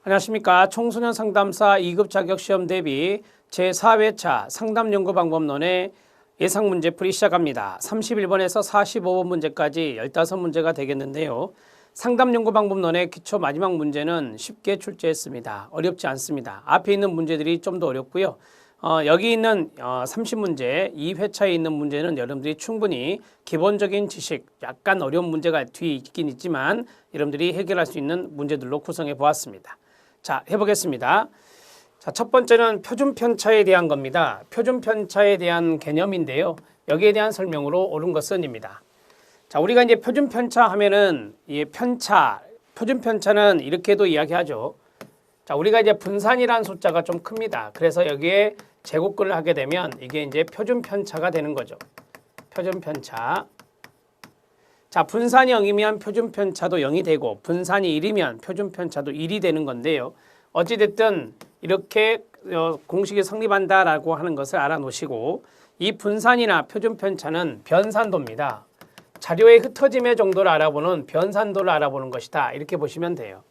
안녕하십니까. 청소년 상담사 2급 자격시험 대비 제4회차 상담연구방법론의 예상문제풀이 시작합니다. 31번에서 45번 문제까지 15문제가 되겠는데요. 상담연구방법론의 기초 마지막 문제는 쉽게 출제했습니다. 어렵지 않습니다. 앞에 있는 문제들이 좀 더 어렵고요. 여기 있는 30문제, 2회차에 있는 문제는 여러분들이 충분히 기본적인 지식, 약간 어려운 문제가 뒤에 있긴 있지만 여러분들이 해결할 수 있는 문제들로 구성해 보았습니다. 자, 해보겠습니다. 자, 첫 번째는 표준편차에 대한 겁니다. 표준편차에 대한 개념인데요. 여기에 대한 설명으로 옳은 것은입니다. 자, 우리가 이제 표준편차 하면은 이 표준편차는 이렇게도 이야기하죠. 자, 우리가 이제 분산이라는 숫자가 좀 큽니다. 그래서 여기에 제곱근을 하게 되면 이게 이제 표준편차가 되는 거죠. 표준편차. 자, 분산이 0이면 표준편차도 0이 되고 분산이 1이면 표준편차도 1이 되는 건데요. 어찌됐든 이렇게 공식이 성립한다라고 하는 것을 알아놓으시고 이 분산이나 표준편차는 변산도입니다. 자료의 흩어짐의 정도를 알아보는 변산도를 알아보는 것이다. 이렇게 보시면 돼요.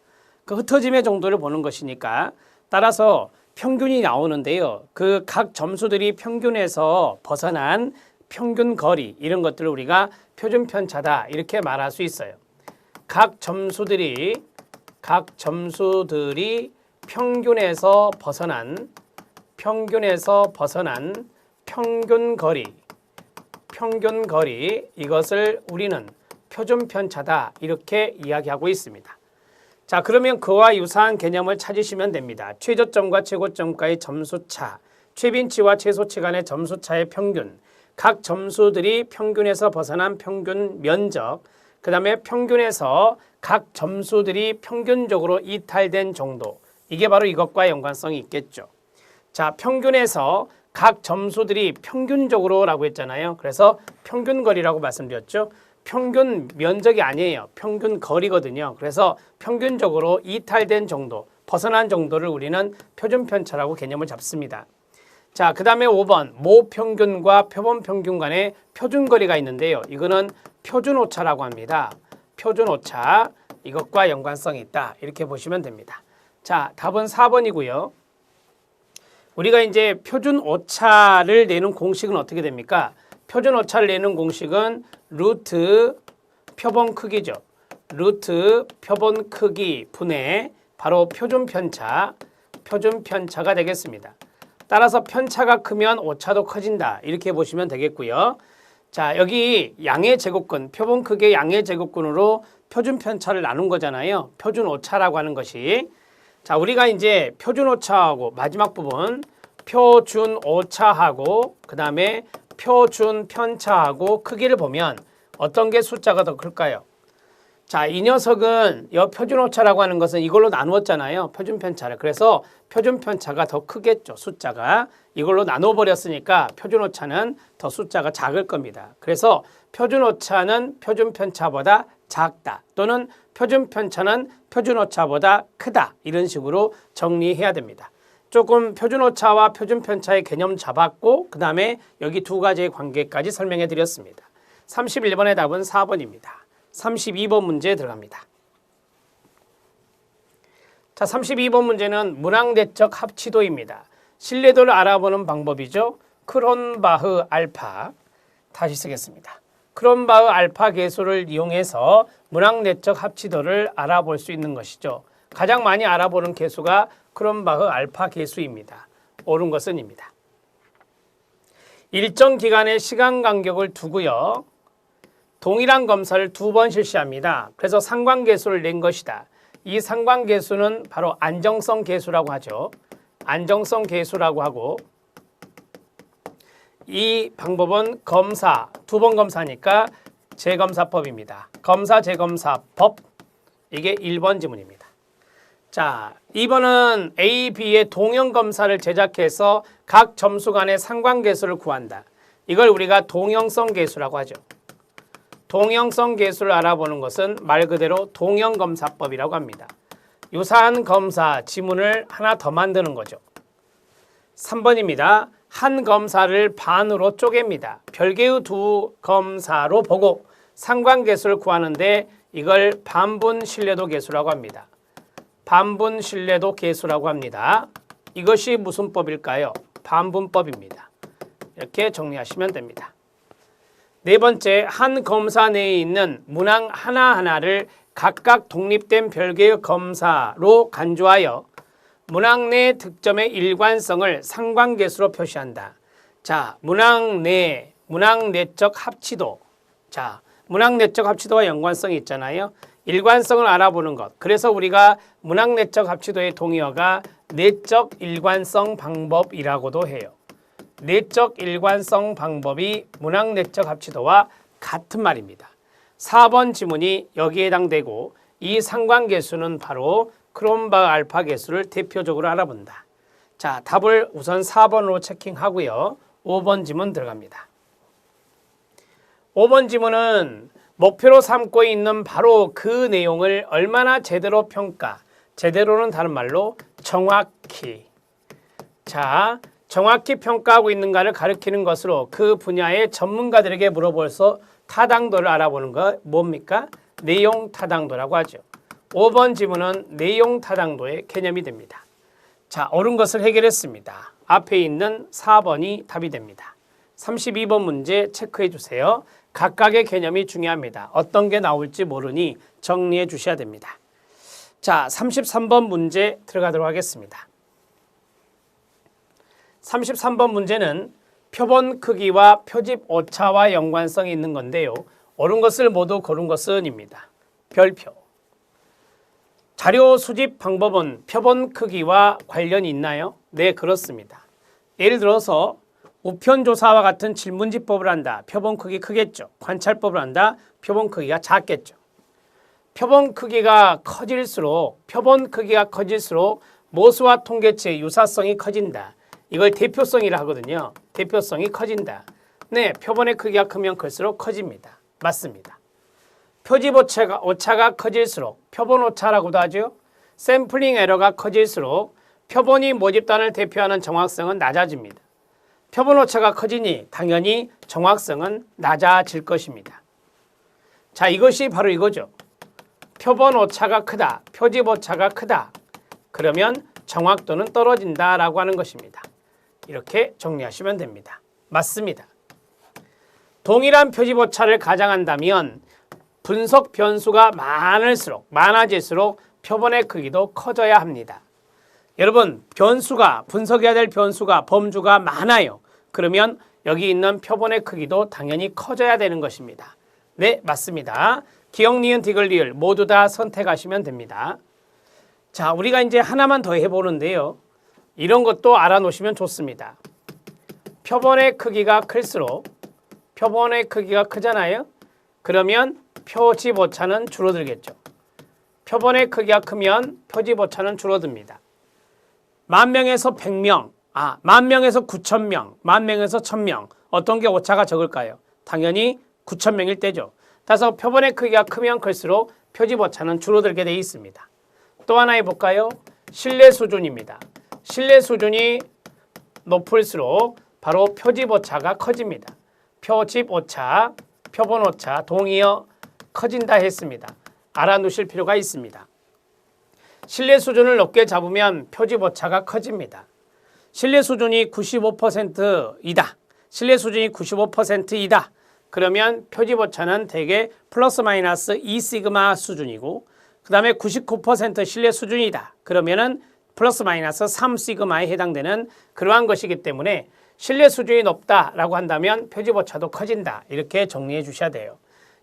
그 흩어짐의 정도를 보는 것이니까 따라서 평균이 나오는데요. 그 각 점수들이 평균에서 벗어난 평균 거리 이런 것들을 우리가 표준편차다 이렇게 말할 수 있어요. 각 점수들이 평균에서 벗어난 평균 거리 이것을 우리는 표준편차다 이렇게 이야기하고 있습니다. 자, 그러면 그와 유사한 개념을 찾으시면 됩니다. 최저점과 최고점과의 점수차, 최빈치와 최소치 간의 점수차의 평균, 각 점수들이 평균에서 벗어난 평균 면적, 그 다음에 평균에서 각 점수들이 평균적으로 이탈된 정도, 이게 바로 이것과 연관성이 있겠죠. 자, 평균에서 각 점수들이 평균적으로 라고 했잖아요. 그래서 평균거리라고 말씀드렸죠. 평균 면적이 아니에요. 평균 거리거든요. 그래서 평균적으로 이탈된 정도, 벗어난 정도를 우리는 표준편차라고 개념을 잡습니다. 자, 그 다음에 5번 모평균과 표본평균 간의 표준거리가 있는데요. 이거는 표준오차라고 합니다. 표준오차, 이것과 연관성이 있다. 이렇게 보시면 됩니다. 자, 답은 4번이고요. 우리가 이제 표준오차를 내는 공식은 어떻게 됩니까? 표준오차를 내는 공식은 루트 표본 크기죠. 루트 표본 크기 분의 바로 표준편차가 되겠습니다. 따라서 편차가 크면 오차도 커진다. 이렇게 보시면 되겠고요. 자, 여기 양의 제곱근, 표본 크기의 양의 제곱근으로 표준편차를 나눈 거잖아요. 표준오차라고 하는 것이. 자, 우리가 이제 표준오차하고 마지막 부분 표준오차하고 그 다음에 표준편차하고 크기를 보면 어떤 게 숫자가 더 클까요? 자, 이 녀석은 이 표준오차라고 하는 것은 이걸로 나누었잖아요. 표준편차를. 그래서 표준편차가 더 크겠죠. 숫자가. 이걸로 나눠버렸으니까 표준오차는 더 숫자가 작을 겁니다. 그래서 표준오차는 표준편차보다 작다. 또는 표준편차는 표준오차보다 크다. 이런 식으로 정리해야 됩니다. 조금 표준오차와 표준편차의 개념 잡았고 그 다음에 여기 두 가지의 관계까지 설명해 드렸습니다. 31번의 답은 4번입니다. 32번 문제에 들어갑니다. 자, 32번 문제는 문항대적 합치도입니다. 신뢰도를 알아보는 방법이죠. 크론바흐 알파. 다시 쓰겠습니다. 크론바흐 알파 계수를 이용해서 문항내적 합치도를 알아볼 수 있는 것이죠. 가장 많이 알아보는 계수가 크론바흐 알파 계수입니다. 옳은 것은입니다. 일정 기간의 시간 간격을 두고요. 동일한 검사를 2번 실시합니다. 그래서 상관계수를 낸 것이다. 이 상관계수는 바로 안정성 계수라고 하죠. 안정성 계수라고 하고 이 방법은 검사, 2번 검사니까 재검사법입니다. 검사, 재검사법, 이게 1번 지문입니다. 자, 2번은 A, B의 동형검사를 제작해서 각 점수 간의 상관계수를 구한다. 이걸 우리가 동형성 계수라고 하죠. 동형성 계수를 알아보는 것은 말 그대로 동형검사법이라고 합니다. 유사한 검사 지문을 하나 더 만드는 거죠. 3번입니다. 한 검사를 반으로 쪼갭니다. 별개의 두 검사로 보고 상관계수를 구하는데 이걸 반분 신뢰도 계수라고 합니다. 반분 신뢰도 계수라고 합니다. 이것이 무슨 법일까요? 반분법입니다. 이렇게 정리하시면 됩니다. 네 번째, 한 검사 내에 있는 문항 하나하나를 각각 독립된 별개의 검사로 간주하여 문항 내 득점의 일관성을 상관계수로 표시한다. 자, 문항 내적 합치도. 자, 문항 내적 합치도와 연관성이 있잖아요. 일관성을 알아보는 것. 그래서 우리가 문항 내적 합치도의 동의어가 내적 일관성 방법이라고도 해요. 내적 일관성 방법이 문항 내적 합치도와 같은 말입니다. 4번 지문이 여기에 해당되고 이 상관계수는 바로 크롬바 알파 계수를 대표적으로 알아본다. 자, 답을 우선 4번으로 체킹하고요. 5번 지문 들어갑니다. 5번 지문은 목표로 삼고 있는 바로 그 내용을 얼마나 제대로 평가, 제대로는 다른 말로 정확히. 자, 정확히 평가하고 있는가를 가리키는 것으로 그 분야의 전문가들에게 물어보서 타당도를 알아보는 것 뭡니까? 내용 타당도라고 하죠. 5번 지문은 내용 타당도의 개념이 됩니다. 자, 옳은 것을 해결했습니다. 앞에 있는 4번이 답이 됩니다. 32번 문제 체크해 주세요. 각각의 개념이 중요합니다. 어떤 게 나올지 모르니 정리해 주셔야 됩니다. 자, 33번 문제 들어가도록 하겠습니다. 33번 문제는 표본 크기와 표집 오차와 연관성이 있는 건데요. 옳은 것을 모두 고른 것은입니다. 별표. 자료 수집 방법은 표본 크기와 관련이 있나요? 네, 그렇습니다. 예를 들어서 우편조사와 같은 질문지법을 한다. 표본 크기 크겠죠. 관찰법을 한다. 표본 크기가 작겠죠. 표본 크기가 커질수록 모수와 통계치의 유사성이 커진다. 이걸 대표성이라 하거든요. 대표성이 커진다. 네, 표본의 크기가 크면 클수록 커집니다. 맞습니다. 표집 오차가 커질수록 표본 오차라고도 하죠. 샘플링 에러가 커질수록 표본이 모집단을 대표하는 정확성은 낮아집니다. 표본 오차가 커지니 당연히 정확성은 낮아질 것입니다. 자, 이것이 바로 이거죠. 표본 오차가 크다, 표집 오차가 크다. 그러면 정확도는 떨어진다라고 하는 것입니다. 이렇게 정리하시면 됩니다. 맞습니다. 동일한 표집 오차를 가정한다면 분석 변수가 많아질수록 표본의 크기도 커져야 합니다. 여러분, 분석해야 될 변수가, 범주가 많아요. 그러면 여기 있는 표본의 크기도 당연히 커져야 되는 것입니다. 네, 맞습니다. 기억, 니은, 디귿, 리을 모두 다 선택하시면 됩니다. 자, 우리가 이제 하나만 더 해보는데요. 이런 것도 알아놓으시면 좋습니다. 표본의 크기가 클수록 표본의 크기가 크잖아요. 그러면 표집 오차는 줄어들겠죠. 표본의 크기가 크면 표집 오차는 줄어듭니다. 10,000명에서 100명, 10,000명에서 9,000명, 10,000명에서 1,000명 어떤 게 오차가 적을까요? 당연히 9,000명일 때죠. 따라서 표본의 크기가 크면 클수록 표집 오차는 줄어들게 되어 있습니다. 또 하나 해볼까요? 신뢰 수준입니다. 신뢰 수준이 높을수록 바로 표집 오차가 커집니다. 표집 오차, 표본 오차, 동의어 커진다 했습니다. 알아두실 필요가 있습니다. 신뢰 수준을 높게 잡으면 표집 오차가 커집니다. 신뢰 수준이 95%이다. 신뢰 수준이 95%이다. 그러면 표집 오차는 대개 플러스 마이너스 2시그마 수준이고 그 다음에 99% 신뢰 수준이다. 그러면은 플러스 마이너스 3시그마에 해당되는 그러한 것이기 때문에 신뢰 수준이 높다라고 한다면 표집 오차도 커진다. 이렇게 정리해 주셔야 돼요.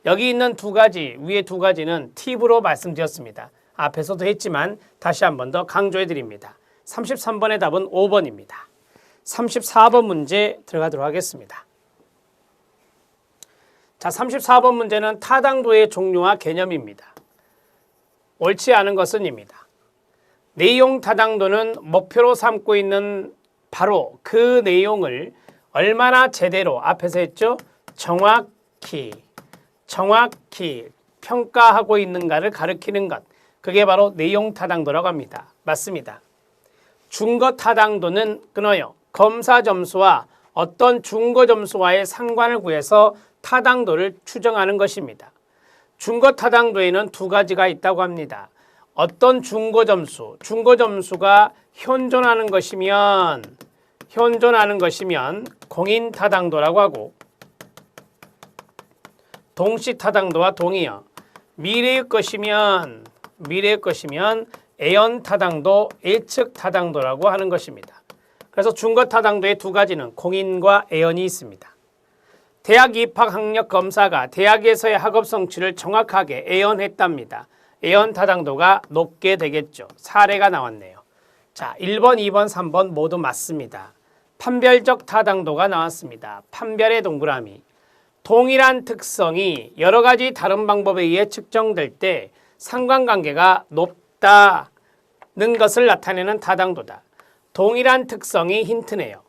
여기 있는 두 가지, 위에 두 가지는 팁으로 말씀드렸습니다. 앞에서도 했지만 다시 한 번 더 강조해 드립니다. 33번의 답은 5번입니다. 34번 문제 들어가도록 하겠습니다. 자, 34번 문제는 타당도의 종류와 개념입니다. 옳지 않은 것은입니다. 내용 타당도는 목표로 삼고 있는 바로 그 내용을 얼마나 제대로 앞에서 했죠? 정확히 평가하고 있는가를 가리키는 것. 그게 바로 내용 타당도라고 합니다. 맞습니다. 준거 타당도는 끊어요. 검사 점수와 어떤 준거 점수와의 상관을 구해서 타당도를 추정하는 것입니다. 준거 타당도에는 두 가지가 있다고 합니다. 어떤 중고점수가 현존하는 것이면 공인타당도라고 하고, 동시타당도와 동의어. 미래의 것이면 애연타당도, 예측타당도라고 하는 것입니다. 그래서 중거타당도의 두 가지는 공인과 애연이 있습니다. 대학 입학 학력 검사가 대학에서의 학업 성취를 정확하게 애연했답니다. 애연 타당도가 높게 되겠죠. 사례가 나왔네요. 자, 1번, 2번, 3번 모두 맞습니다. 판별적 타당도가 나왔습니다. 판별의 동그라미. 동일한 특성이 여러 가지 다른 방법에 의해 측정될 때 상관관계가 높다는 것을 나타내는 타당도다. 동일한 특성이 힌트네요.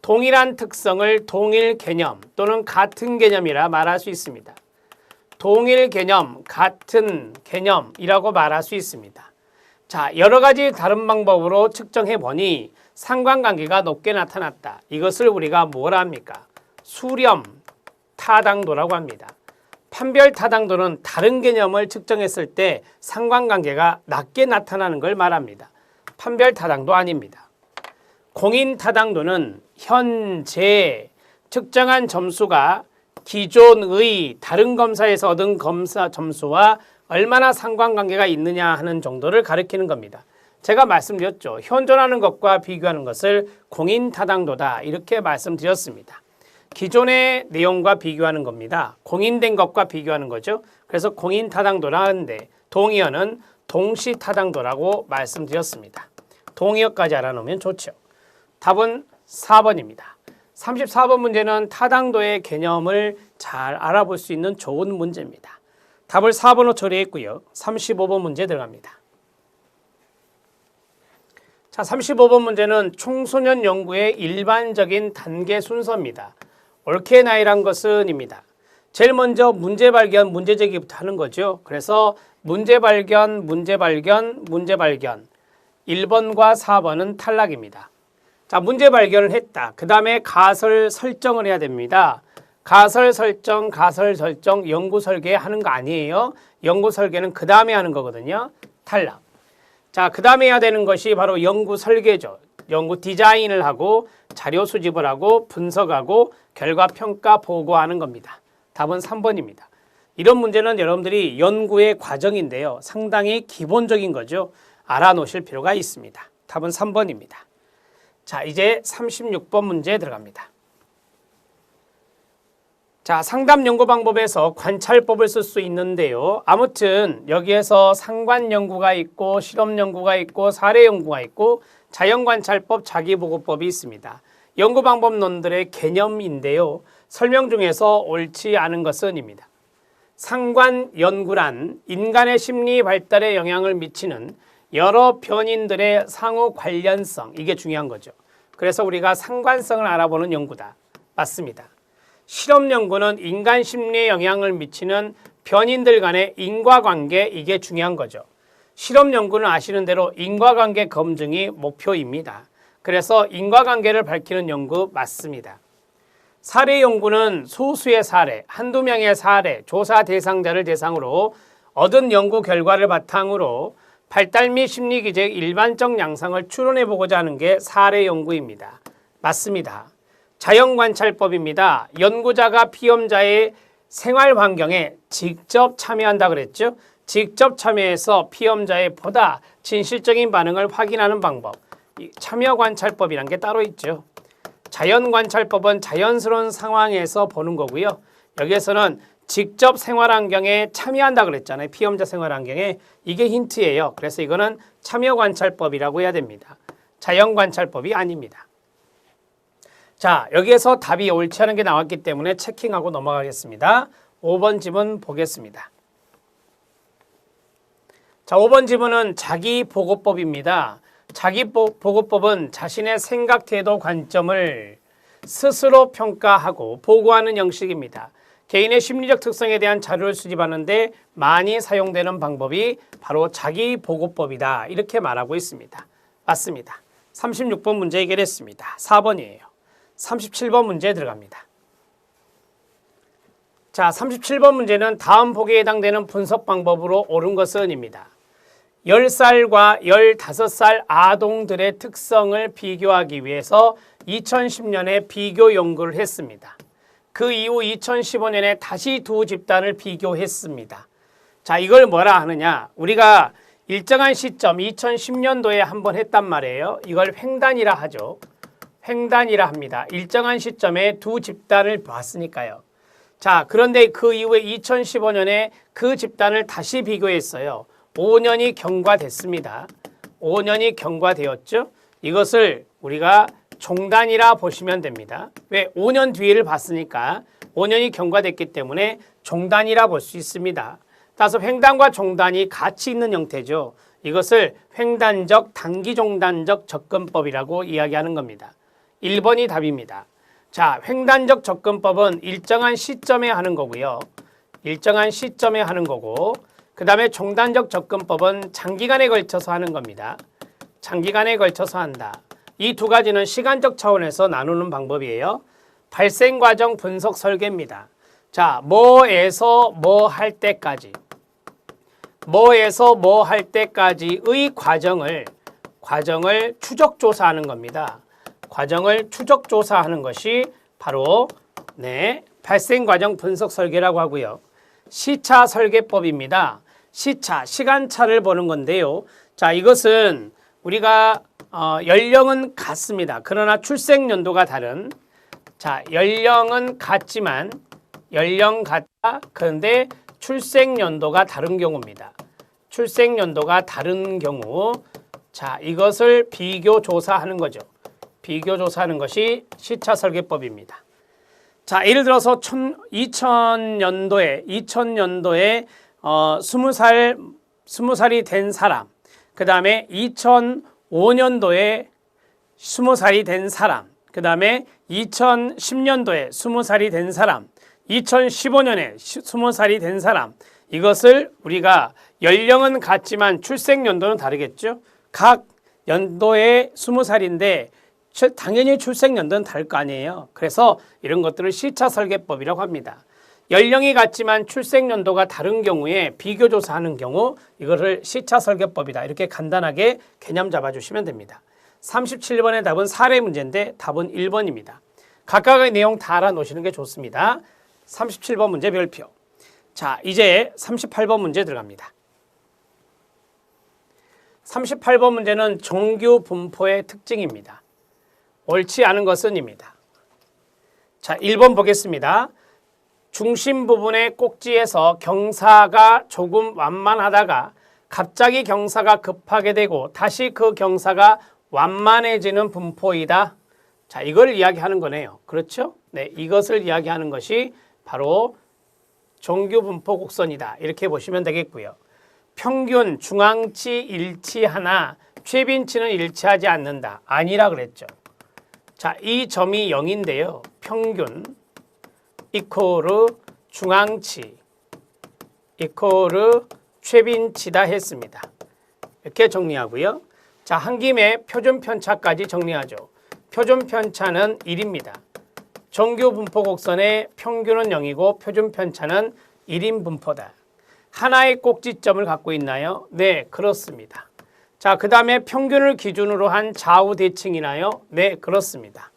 동일한 특성을 동일 개념 또는 같은 개념이라 말할 수 있습니다. 동일 개념, 같은 개념이라고 말할 수 있습니다. 자, 여러 가지 다른 방법으로 측정해 보니 상관관계가 높게 나타났다. 이것을 우리가 뭐라 합니까? 수렴 타당도라고 합니다. 판별 타당도는 다른 개념을 측정했을 때 상관관계가 낮게 나타나는 걸 말합니다. 판별 타당도 아닙니다. 공인 타당도는 현재 측정한 점수가 기존의 다른 검사에서 얻은 검사 점수와 얼마나 상관관계가 있느냐 하는 정도를 가리키는 겁니다. 제가 말씀드렸죠. 현존하는 것과 비교하는 것을 공인타당도다 이렇게 말씀드렸습니다. 기존의 내용과 비교하는 겁니다. 공인된 것과 비교하는 거죠. 그래서 공인타당도라 하는데 동의어는 동시타당도라고 말씀드렸습니다. 동의어까지 알아놓으면 좋죠. 답은 4번입니다. 34번 문제는 타당도의 개념을 잘 알아볼 수 있는 좋은 문제입니다. 답을 4번으로 처리했고요. 35번 문제 들어갑니다. 자, 35번 문제는 청소년 연구의 일반적인 단계 순서입니다. 옳게 나이란 것은입니다. 제일 먼저 문제 발견, 문제 제기부터 하는 거죠. 그래서 문제 발견, 문제 발견, 문제 발견 1번과 4번은 탈락입니다. 자, 문제 발견을 했다. 그 다음에 가설 설정을 해야 됩니다. 가설 설정, 연구 설계 하는 거 아니에요. 연구 설계는 그 다음에 하는 거거든요. 탈락. 자, 그 다음에 해야 되는 것이 바로 연구 설계죠. 연구 디자인을 하고 자료 수집을 하고 분석하고 결과 평가 보고하는 겁니다. 답은 3번입니다. 이런 문제는 여러분들이 연구의 과정인데요. 상당히 기본적인 거죠. 알아놓으실 필요가 있습니다. 답은 3번입니다. 자, 이제 36번 문제 들어갑니다. 자, 상담 연구 방법에서 관찰법을 쓸 수 있는데요. 아무튼 여기에서 상관 연구가 있고 실험 연구가 있고 사례 연구가 있고 자연관찰법, 자기보고법이 있습니다. 연구 방법론들의 개념인데요. 설명 중에서 옳지 않은 것은입니다. 상관 연구란 인간의 심리 발달에 영향을 미치는 여러 변인들의 상호 관련성, 이게 중요한 거죠. 그래서 우리가 상관성을 알아보는 연구다. 맞습니다. 실험 연구는 인간 심리에 영향을 미치는 변인들 간의 인과관계, 이게 중요한 거죠. 실험 연구는 아시는 대로 인과관계 검증이 목표입니다. 그래서 인과관계를 밝히는 연구 맞습니다. 사례 연구는 소수의 사례, 한두 명의 사례, 조사 대상자를 대상으로 얻은 연구 결과를 바탕으로 발달 및 심리 기제의 일반적 양상을 추론해 보고자 하는 게 사례 연구입니다. 맞습니다. 자연관찰법입니다. 연구자가 피험자의 생활 환경에 직접 참여한다 그랬죠. 직접 참여해서 피험자의 보다 진실적인 반응을 확인하는 방법. 참여관찰법이란 게 따로 있죠. 자연관찰법은 자연스러운 상황에서 보는 거고요. 여기에서는 직접 생활 환경에 참여한다 그랬잖아요. 피험자 생활 환경에. 이게 힌트예요. 그래서 이거는 참여관찰법이라고 해야 됩니다. 자연관찰법이 아닙니다. 자, 여기에서 답이 옳지 않은 게 나왔기 때문에 체킹하고 넘어가겠습니다. 5번 지문 보겠습니다. 자, 5번 지문은 자기보고법입니다. 자기보고법은 자신의 생각, 태도, 관점을 스스로 평가하고 보고하는 형식입니다. 개인의 심리적 특성에 대한 자료를 수집하는데 많이 사용되는 방법이 바로 자기보고법이다. 이렇게 말하고 있습니다. 맞습니다. 36번 문제 해결했습니다. 4번이에요. 37번 문제 들어갑니다. 자, 37번 문제는 다음 보기에 해당되는 분석 방법으로 옳은 것은입니다. 10살과 15살 아동들의 특성을 비교하기 위해서 2010년에 비교 연구를 했습니다. 그 이후 2015년에 다시 두 집단을 비교했습니다. 자, 이걸 뭐라 하느냐? 우리가 일정한 시점 2010년도에 한번 했단 말이에요. 이걸 횡단이라 하죠. 횡단이라 합니다. 일정한 시점에 두 집단을 봤으니까요. 자, 그런데 그 이후에 2015년에 그 집단을 다시 비교했어요. 5년이 경과됐습니다. 5년이 경과되었죠. 이것을 우리가 종단이라 보시면 됩니다. 왜? 5년 뒤를 봤으니까 5년이 경과됐기 때문에 종단이라 볼 수 있습니다. 따라서 횡단과 종단이 같이 있는 형태죠. 이것을 횡단적 단기종단적 접근법이라고 이야기하는 겁니다. 1번이 답입니다. 자, 횡단적 접근법은 일정한 시점에 하는 거고요. 일정한 시점에 하는 거고, 그 다음에 종단적 접근법은 장기간에 걸쳐서 하는 겁니다. 장기간에 걸쳐서 한다. 이 두 가지는 시간적 차원에서 나누는 방법이에요. 발생 과정 분석 설계입니다. 자, 뭐에서 뭐 할 때까지, 뭐에서 뭐 할 때까지의 과정을 추적 조사하는 겁니다. 과정을 추적 조사하는 것이 바로 발생 과정 분석 설계라고 하고요. 시차 설계법입니다. 시차, 시간차를 보는 건데요. 자, 이것은 우리가 연령은 같습니다. 그러나 출생 연도가 다른, 자, 연령은 같지만 연령 같다. 그런데 출생 연도가 다른 경우입니다. 출생 연도가 다른 경우, 자, 이것을 비교 조사하는 거죠. 비교 조사하는 것이 시차 설계법입니다. 자, 예를 들어서 2000년도에 20살이 된 사람, 그 다음에 2005년도에 20살이 된 사람, 그 다음에 2010년도에 20살이 된 사람, 2015년에 20살이 된 사람, 이것을 우리가 연령은 같지만 출생 연도는 다르겠죠. 각 연도에 20살인데 당연히 출생 연도는 다를 거 아니에요. 그래서 이런 것들을 시차 설계법이라고 합니다. 연령이 같지만 출생 연도가 다른 경우에 비교 조사하는 경우, 이거를 시차 설계법이다. 이렇게 간단하게 개념 잡아주시면 됩니다. 37번의 답은 사례 문제인데 답은 1번입니다. 각각의 내용 다 알아놓으시는 게 좋습니다. 37번 문제 별표. 자, 이제 38번 문제 들어갑니다. 38번 문제는 정규 분포의 특징입니다. 옳지 않은 것은입니다. 자, 1번 보겠습니다. 중심 부분의 꼭지에서 경사가 조금 완만하다가 갑자기 경사가 급하게 되고 다시 그 경사가 완만해지는 분포이다. 자, 이걸 이야기하는 거네요. 그렇죠? 네, 이것을 이야기하는 것이 바로 정규 분포 곡선이다. 이렇게 보시면 되겠고요. 평균 중앙치 일치하나 최빈치는 일치하지 않는다. 아니라 그랬죠. 자, 이 점이 0인데요. 평균 이코르 중앙치 이코르 최빈치다 했습니다. 이렇게 정리하고요. 자, 한 김에 표준 편차까지 정리하죠. 표준 편차는 1입니다. 정규 분포 곡선의 평균은 0이고 표준 편차는 1인 분포다. 하나의 꼭지점을 갖고 있나요? 네, 그렇습니다. 자, 그 다음에 평균을 기준으로 한 좌우 대칭이나요? 네, 그렇습니다.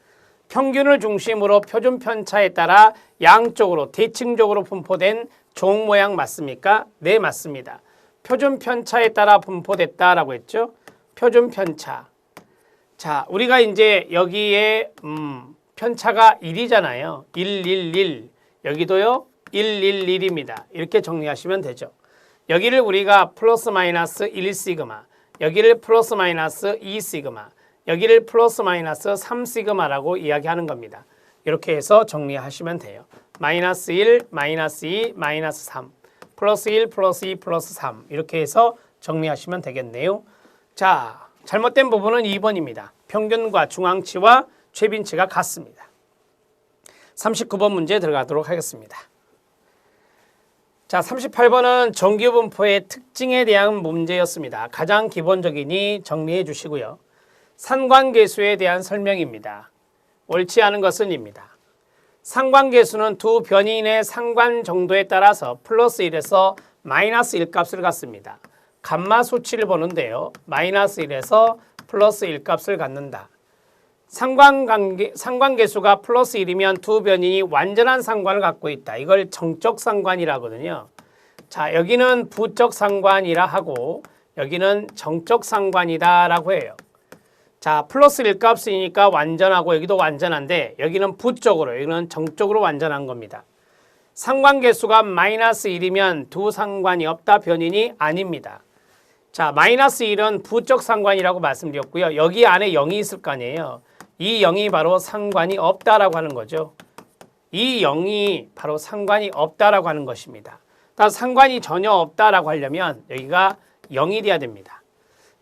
평균을 중심으로 표준 편차에 따라 양쪽으로 대칭적으로 분포된 종 모양 맞습니까? 네, 맞습니다. 표준 편차에 따라 분포됐다라고 했죠. 표준 편차. 자, 우리가 이제 여기에 편차가 1이잖아요. 1, 1, 1. 여기도요. 1, 1, 1입니다. 이렇게 정리하시면 되죠. 여기를 우리가 플러스 마이너스 1시그마, 여기를 플러스 마이너스 2시그마, 여기를 플러스 마이너스 3시그마라고 이야기하는 겁니다. 이렇게 해서 정리하시면 돼요. 마이너스 1, 마이너스 2, 마이너스 3, 플러스 1, 플러스 2, 플러스 3 이렇게 해서 정리하시면 되겠네요. 자, 잘못된 부분은 2번입니다. 평균과 중앙치와 최빈치가 같습니다. 39번 문제 들어가도록 하겠습니다. 자, 38번은 정규분포의 특징에 대한 문제였습니다. 가장 기본적이니 정리해 주시고요. 상관계수에 대한 설명입니다. 옳지 않은 것은입니다. 상관계수는 두 변인의 상관 정도에 따라서 플러스 1에서 마이너스 1 값을 갖습니다. 감마 수치를 보는데요. 마이너스 1에서 플러스 1 값을 갖는다. 상관계수가 플러스 1이면 두 변인이 완전한 상관을 갖고 있다. 이걸 정적 상관이라 하거든요. 자, 여기는 부적 상관이라 하고 여기는 정적 상관이다 라고 해요. 자, 플러스 1 값이니까 완전하고 여기도 완전한데 여기는 부적으로, 여기는 정적으로 완전한 겁니다. 상관계수가 마이너스 1이면 두 상관이 없다 변인이 아닙니다. 자, 마이너스 1은 부적 상관이라고 말씀드렸고요. 여기 안에 0이 있을 거 아니에요. 이 0이 바로 상관이 없다라고 하는 거죠. 이 0이 바로 상관이 없다라고 하는 것입니다. 상관이 전혀 없다라고 하려면 여기가 0이 돼야 됩니다.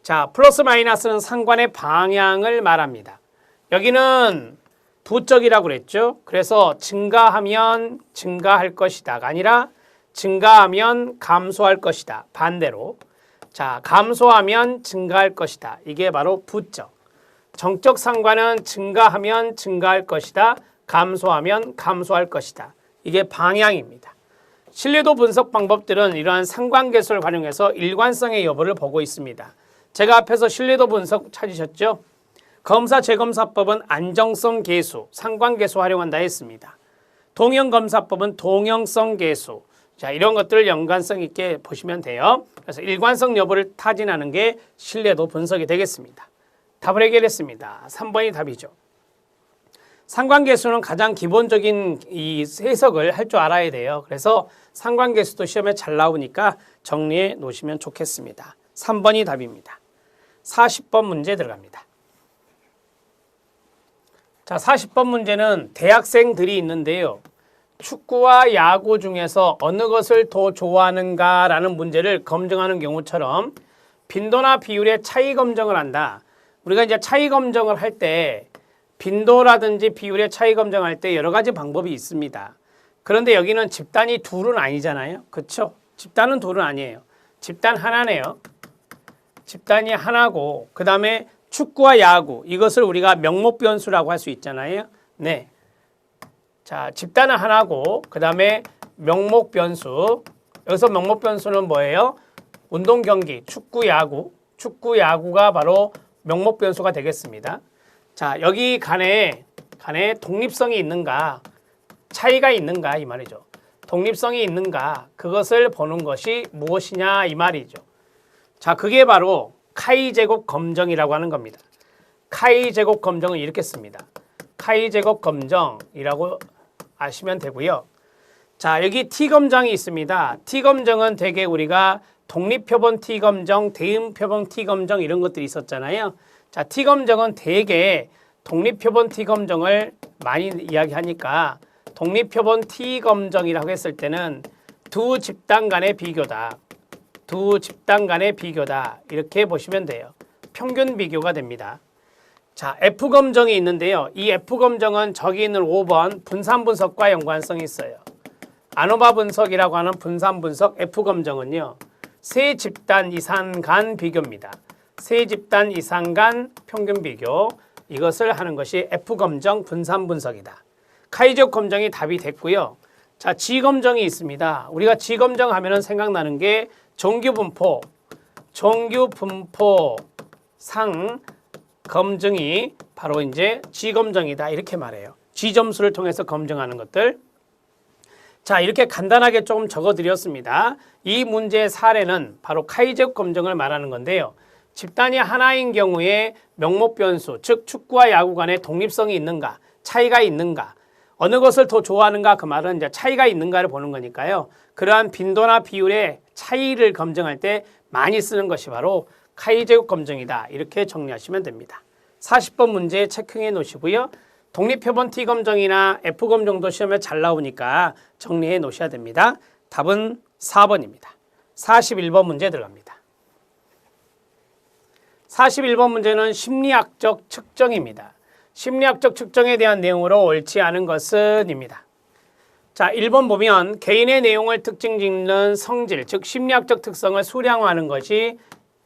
자, 플러스 마이너스는 상관의 방향을 말합니다. 여기는 부적이라고 그랬죠. 그래서 증가하면 증가할 것이다가 아니라 증가하면 감소할 것이다. 반대로. 자, 감소하면 증가할 것이다. 이게 바로 부적. 정적 상관은 증가하면 증가할 것이다. 감소하면 감소할 것이다. 이게 방향입니다. 신뢰도 분석 방법들은 이러한 상관계수를 활용해서 일관성의 여부를 보고 있습니다. 제가 앞에서 신뢰도 분석 찾으셨죠? 검사 재검사법은 안정성 계수, 상관계수 활용한다 했습니다. 동형검사법은 동형성 계수. 자, 이런 것들을 연관성 있게 보시면 돼요. 그래서 일관성 여부를 타진하는 게 신뢰도 분석이 되겠습니다. 답을 해결했습니다. 3번이 답이죠. 상관계수는 가장 기본적인 이 해석을 할 줄 알아야 돼요. 그래서 상관계수도 시험에 잘 나오니까 정리해 놓으시면 좋겠습니다. 3번이 답입니다. 40번 문제 들어갑니다. 자, 40번 문제는 대학생들이 있는데요. 축구와 야구 중에서 어느 것을 더 좋아하는가라는 문제를 검증하는 경우처럼 빈도나 비율의 차이 검증을 한다. 우리가 이제 차이 검증을 할 때 빈도라든지 비율의 차이 검증할 때 여러 가지 방법이 있습니다. 그런데 여기는 집단이 둘은 아니잖아요. 그렇죠? 집단은 둘은 아니에요. 집단 하나네요. 집단이 하나고 그 다음에 축구와 야구 이것을 우리가 명목변수라고 할 수 있잖아요. 네. 자, 집단은 하나고 그 다음에 명목변수. 여기서 명목변수는 뭐예요? 운동 경기, 축구, 야구가 바로 명목변수가 되겠습니다. 자, 여기 간에 독립성이 있는가, 차이가 있는가 이 말이죠. 독립성이 있는가, 그것을 보는 것이 무엇이냐 이 말이죠. 자, 그게 바로 카이 제곱 검정이라고 하는 겁니다. 카이 제곱 검정은 이렇게 씁니다. 카이 제곱 검정이라고 아시면 되고요. 자, 여기 T검정이 있습니다. T검정은 대개 우리가 독립표본 T검정, 대응표본 T검정 이런 것들이 있었잖아요. 자, T검정은 대개 독립표본 T검정을 많이 이야기하니까 독립표본 T검정이라고 했을 때는 두 집단 간의 비교다. 두 집단 간의 비교다. 이렇게 보시면 돼요. 평균 비교가 됩니다. 자, F검정이 있는데요. 이 F검정은 저기 있는 5번 분산 분석과 연관성이 있어요. 아노바 분석이라고 하는 분산 분석 F검정은요. 세 집단 이상 간 비교입니다. 세 집단 이상 간 평균 비교. 이것을 하는 것이 F검정 분산 분석이다. 카이제곱 검정이 답이 됐고요. 자, G검정이 있습니다. 우리가 G검정 하면은 생각나는 게 정규분포 상 검증이 바로 이제 G검정이다. 이렇게 말해요. G점수를 통해서 검증하는 것들. 자, 이렇게 간단하게 조금 적어드렸습니다. 이 문제의 사례는 바로 카이제곱 검증을 말하는 건데요. 집단이 하나인 경우에 명목변수, 즉 축구와 야구 간의 독립성이 있는가, 차이가 있는가, 어느 것을 더 좋아하는가 그 말은 이제 차이가 있는가를 보는 거니까요. 그러한 빈도나 비율의 차이를 검증할 때 많이 쓰는 것이 바로 카이제곱 검증이다. 이렇게 정리하시면 됩니다. 40번 문제 체크해 놓으시고요. 독립표본 T검정이나 F검정도 시험에 잘 나오니까 정리해 놓으셔야 됩니다. 답은 4번입니다. 41번 문제 들어갑니다. 41번 문제는 심리학적 측정입니다. 심리학적 측정에 대한 내용으로 옳지 않은 것은 입니다. 자, 1번 보면 개인의 내용을 특징 짓는 성질, 즉 심리학적 특성을 수량화하는 것이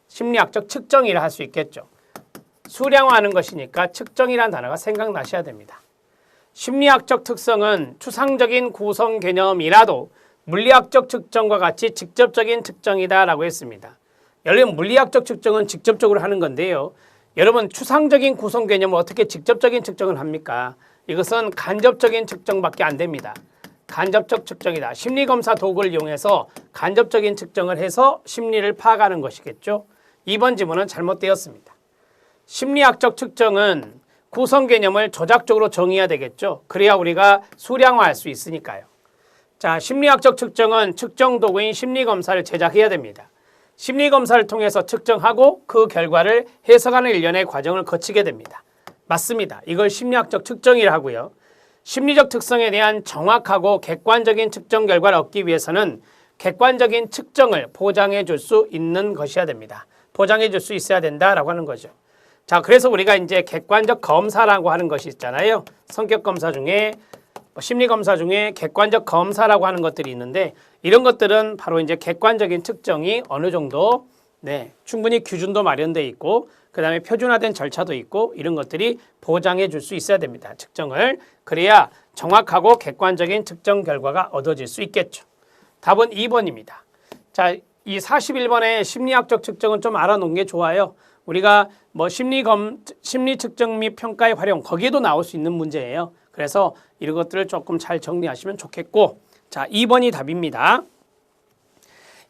심리학적 측정이라 할 수 있겠죠. 수량화하는 것이니까 측정이라는 단어가 생각나셔야 됩니다. 심리학적 특성은 추상적인 구성 개념이라도 물리학적 측정과 같이 직접적인 측정이다 라고 했습니다. 여러분 물리학적 측정은 직접적으로 하는 건데요. 여러분 추상적인 구성 개념을 어떻게 직접적인 측정을 합니까? 이것은 간접적인 측정밖에 안 됩니다. 간접적 측정이다. 심리검사 도구를 이용해서 간접적인 측정을 해서 심리를 파악하는 것이겠죠. 2번 지문은 잘못되었습니다. 심리학적 측정은 구성 개념을 조작적으로 정의해야 되겠죠. 그래야 우리가 수량화할 수 있으니까요. 자, 심리학적 측정은 측정 도구인 심리검사를 제작해야 됩니다. 심리검사를 통해서 측정하고 그 결과를 해석하는 일련의 과정을 거치게 됩니다. 맞습니다. 이걸 심리학적 측정이라 하고요. 심리적 특성에 대한 정확하고 객관적인 측정 결과를 얻기 위해서는 객관적인 측정을 보장해 줄 수 있는 것이어야 됩니다. 보장해 줄 수 있어야 된다라고 하는 거죠. 자, 그래서 우리가 이제 객관적 검사라고 하는 것이 있잖아요. 성격 검사 중에 심리 검사 중에 객관적 검사라고 하는 것들이 있는데 이런 것들은 바로 이제 객관적인 측정이 어느 정도 충분히 규준도 마련돼 있고 그다음에 표준화된 절차도 있고 이런 것들이 보장해 줄 수 있어야 됩니다. 측정을. 그래야 정확하고 객관적인 측정 결과가 얻어질 수 있겠죠. 답은 2번입니다. 자, 이 41번의 심리학적 측정은 좀 알아놓은 게 좋아요. 우리가 뭐 심리 측정 및 평가의 활용 거기에도 나올 수 있는 문제예요. 그래서 이런 것들을 조금 잘 정리하시면 좋겠고, 자, 2번이 답입니다.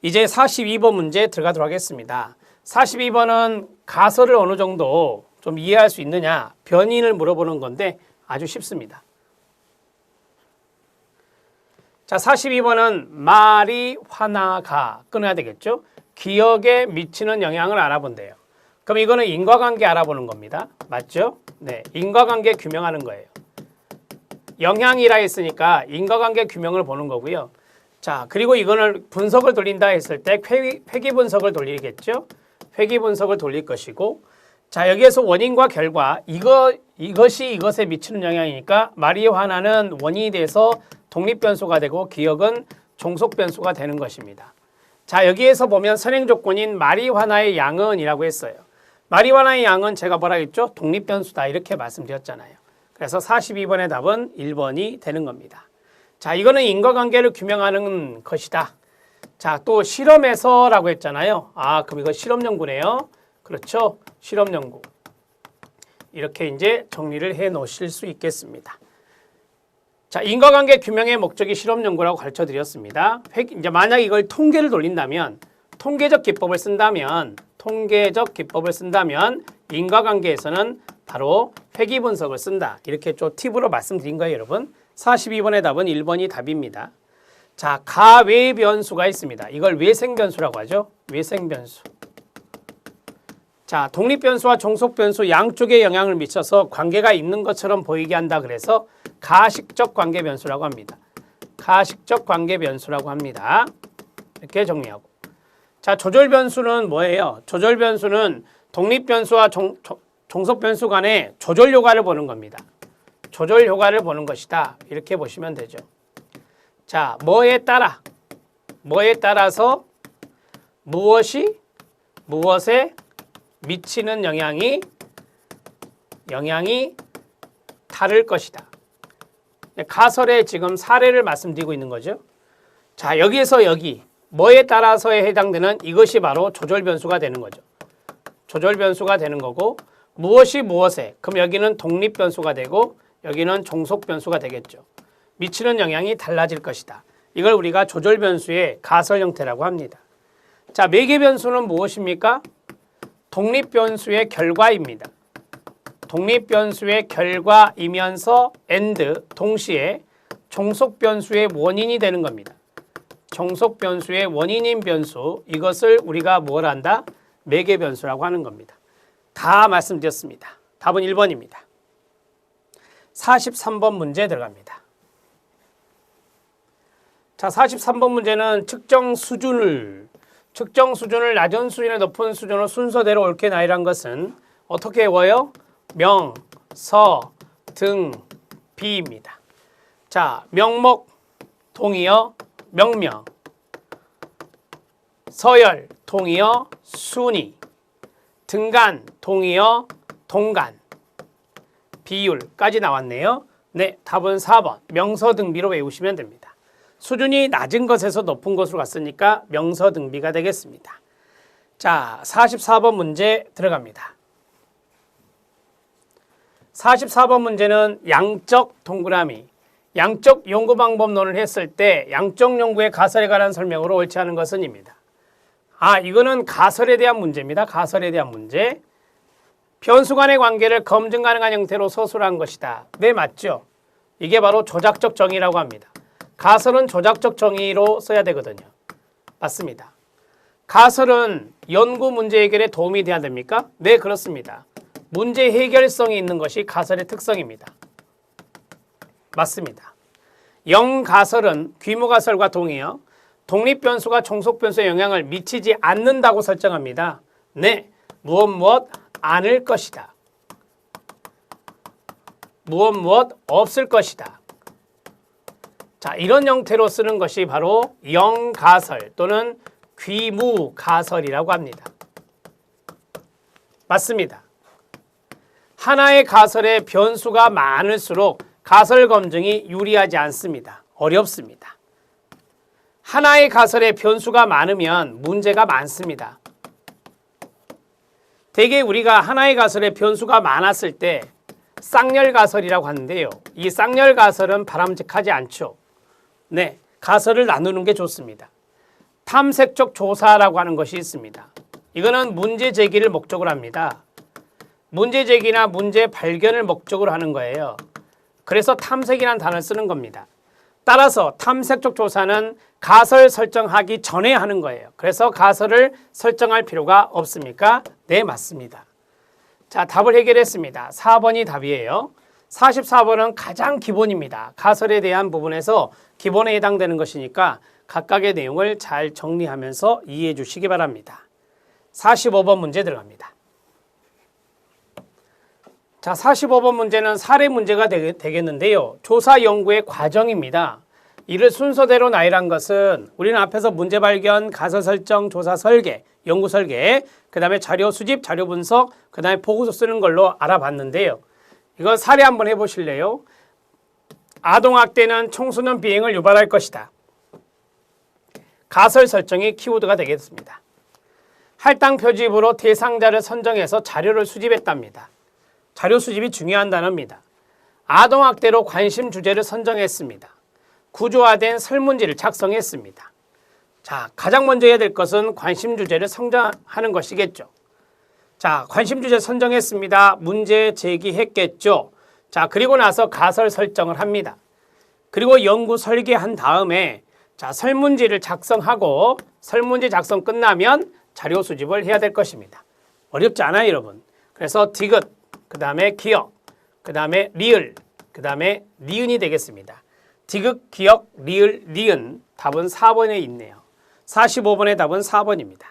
이제 42번 문제 들어가도록 하겠습니다. 42번은 가설을 어느 정도 좀 이해할 수 있느냐 변인을 물어보는 건데 아주 쉽습니다. 자, 42번은 마리화나가 끊어야 되겠죠. 기억에 미치는 영향을 알아본대요. 그럼 이거는 인과관계 알아보는 겁니다. 맞죠? 네, 인과관계 규명하는 거예요. 영향이라 했으니까 인과관계 규명을 보는 거고요. 자, 그리고 이거는 분석을 돌린다 했을 때 회귀 분석을 돌리겠죠. 회귀 분석을 돌릴 것이고, 자, 여기에서 원인과 결과 이것이 이것에 미치는 영향이니까 마리화나는 원인이 돼서 독립변수가 되고 기억은 종속변수가 되는 것입니다. 자, 여기에서 보면 선행 조건인 마리화나의 양은이라고 했어요. 마리화나의 양은 제가 뭐라 했죠? 독립변수다 이렇게 말씀드렸잖아요. 그래서 42번의 답은 1번이 되는 겁니다. 자, 이거는 인과관계를 규명하는 것이다. 자, 또 실험에서라고 했잖아요. 아, 그럼 이거 실험 연구네요. 그렇죠? 실험 연구. 이렇게 이제 정리를 해 놓으실 수 있겠습니다. 자, 인과관계 규명의 목적이 실험 연구라고 가르쳐 드렸습니다. 이제 만약 이걸 통계를 돌린다면, 통계적 기법을 쓴다면 인과관계에서는 바로 회귀 분석을 쓴다. 이렇게 좀 팁으로 말씀드린 거예요, 여러분. 42번의 답은 1번이 답입니다. 자, 가외 변수가 있습니다. 이걸 외생 변수라고 하죠. 외생 변수. 자, 독립 변수와 종속 변수 양쪽에 영향을 미쳐서 관계가 있는 것처럼 보이게 한다. 그래서 가식적 관계 변수라고 합니다. 가식적 관계 변수라고 합니다. 이렇게 정리하고. 자, 조절 변수는 뭐예요? 조절 변수는 독립 변수와 종속 변수 간의 조절 효과를 보는 겁니다. 조절 효과를 보는 것이다. 이렇게 보시면 되죠. 자, 뭐에 따라서 무엇이 무엇에 미치는 영향이 다를 것이다. 가설에 지금 사례를 말씀드리고 있는 거죠. 자, 여기에서 여기 뭐에 따라서에 해당되는 이것이 바로 조절 변수가 되는 거죠. 조절 변수가 되는 거고 무엇이 무엇에, 그럼 여기는 독립 변수가 되고 여기는 종속 변수가 되겠죠. 미치는 영향이 달라질 것이다. 이걸 우리가 조절 변수의 가설 형태라고 합니다. 자, 매개 변수는 무엇입니까? 독립 변수의 결과입니다. 독립 변수의 결과이면서 and 동시에 종속 변수의 원인이 되는 겁니다. 종속 변수의 원인인 변수, 이것을 우리가 뭘 한다? 매개 변수라고 하는 겁니다. 다 말씀드렸습니다. 답은 1번입니다. 43번 문제 들어갑니다. 자, 43번 문제는 측정 수준을 낮은 수준에 높은 수준으로 순서대로 옳게 나열한 것은 어떻게 외워요? 명, 서, 등, 비입니다. 자, 명목, 동의어, 명명, 서열, 동의어, 순위, 등간, 동의어, 동간, 비율까지 나왔네요. 네, 답은 4번 명서등비로 외우시면 됩니다. 수준이 낮은 것에서 높은 것으로 갔으니까 명서등비가 되겠습니다. 자, 44번 문제 들어갑니다. 44번 문제는 양적 동그라미, 양적 연구 방법론을 했을 때 양적 연구의 가설에 관한 설명으로 옳지 않은 것은입니다. 이거는 가설에 대한 문제입니다. 가설에 대한 문제. 변수 간의 관계를 검증 가능한 형태로 서술한 것이다. 네, 맞죠? 이게 바로 조작적 정의라고 합니다. 가설은 조작적 정의로 써야 되거든요. 맞습니다. 가설은 연구 문제 해결에 도움이 돼야 됩니까? 네, 그렇습니다. 문제 해결성이 있는 것이 가설의 특성입니다. 맞습니다. 영가설은 귀무가설과 동의어 독립변수가 종속변수에 영향을 미치지 않는다고 설정합니다. 네, 무엇 않을 것이다. 무엇 없을 것이다. 자, 이런 형태로 쓰는 것이 바로 영가설 또는 귀무가설이라고 합니다. 맞습니다. 하나의 가설에 변수가 많을수록 가설 검증이 유리하지 않습니다. 어렵습니다. 하나의 가설에 변수가 많으면 문제가 많습니다. 대개 우리가 하나의 가설에 변수가 많았을 때 쌍열가설이라고 하는데요. 이 쌍열가설은 바람직하지 않죠. 네, 가설을 나누는 게 좋습니다. 탐색적 조사라고 하는 것이 있습니다. 이거는 문제 제기를 목적으로 합니다. 문제 제기나 문제 발견을 목적으로 하는 거예요. 그래서 탐색이라는 단어를 쓰는 겁니다. 따라서 탐색적 조사는 가설 설정하기 전에 하는 거예요. 그래서 가설을 설정할 필요가 없습니까? 네, 맞습니다. 자, 답을 해결했습니다. 4번이 답이에요. 44번은 가장 기본입니다. 가설에 대한 부분에서 기본에 해당되는 것이니까 각각의 내용을 잘 정리하면서 이해해 주시기 바랍니다. 45번 문제 들어갑니다. 자, 45번 문제는 사례 문제가 되겠는데요. 조사 연구의 과정입니다. 이를 순서대로 나열한 것은 우리는 앞에서 문제 발견, 가설 설정, 조사 설계, 연구 설계, 그 다음에 자료 수집, 자료 분석, 그 다음에 보고서 쓰는 걸로 알아봤는데요. 이거 사례 한번 해보실래요? 아동학대는 청소년 비행을 유발할 것이다. 가설 설정이 키워드가 되겠습니다. 할당 표집으로 대상자를 선정해서 자료를 수집했답니다. 자료 수집이 중요한 단어입니다. 아동학대로 관심 주제를 선정했습니다. 구조화된 설문지를 작성했습니다. 자, 가장 먼저 해야 될 것은 관심 주제를 선정하는 것이겠죠. 자, 관심 주제 선정했습니다. 문제 제기했겠죠. 자, 그리고 나서 가설 설정을 합니다. 그리고 연구 설계한 다음에 자, 설문지를 작성하고 설문지 작성 끝나면 자료 수집을 해야 될 것입니다. 어렵지 않아요, 여러분. 그래서 디귿, 그 다음에 기억, 그 다음에 리을, 그 다음에 니은이 되겠습니다. 디귿, 기억, 리을, 니은 답은 4번에 있네요. 45번의 답은 4번입니다.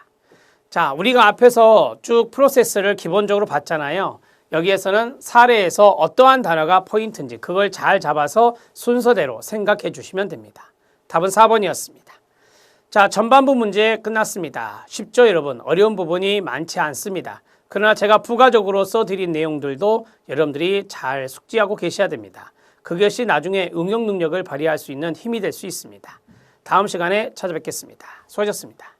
자, 우리가 앞에서 쭉 프로세스를 기본적으로 봤잖아요. 여기에서는 사례에서 어떠한 단어가 포인트인지 그걸 잘 잡아서 순서대로 생각해 주시면 됩니다. 답은 4번이었습니다. 자, 전반부 문제 끝났습니다. 쉽죠, 여러분? 어려운 부분이 많지 않습니다. 그러나 제가 부가적으로 써드린 내용들도 여러분들이 잘 숙지하고 계셔야 됩니다. 그것이 나중에 응용 능력을 발휘할 수 있는 힘이 될 수 있습니다. 다음 시간에 찾아뵙겠습니다. 수고하셨습니다.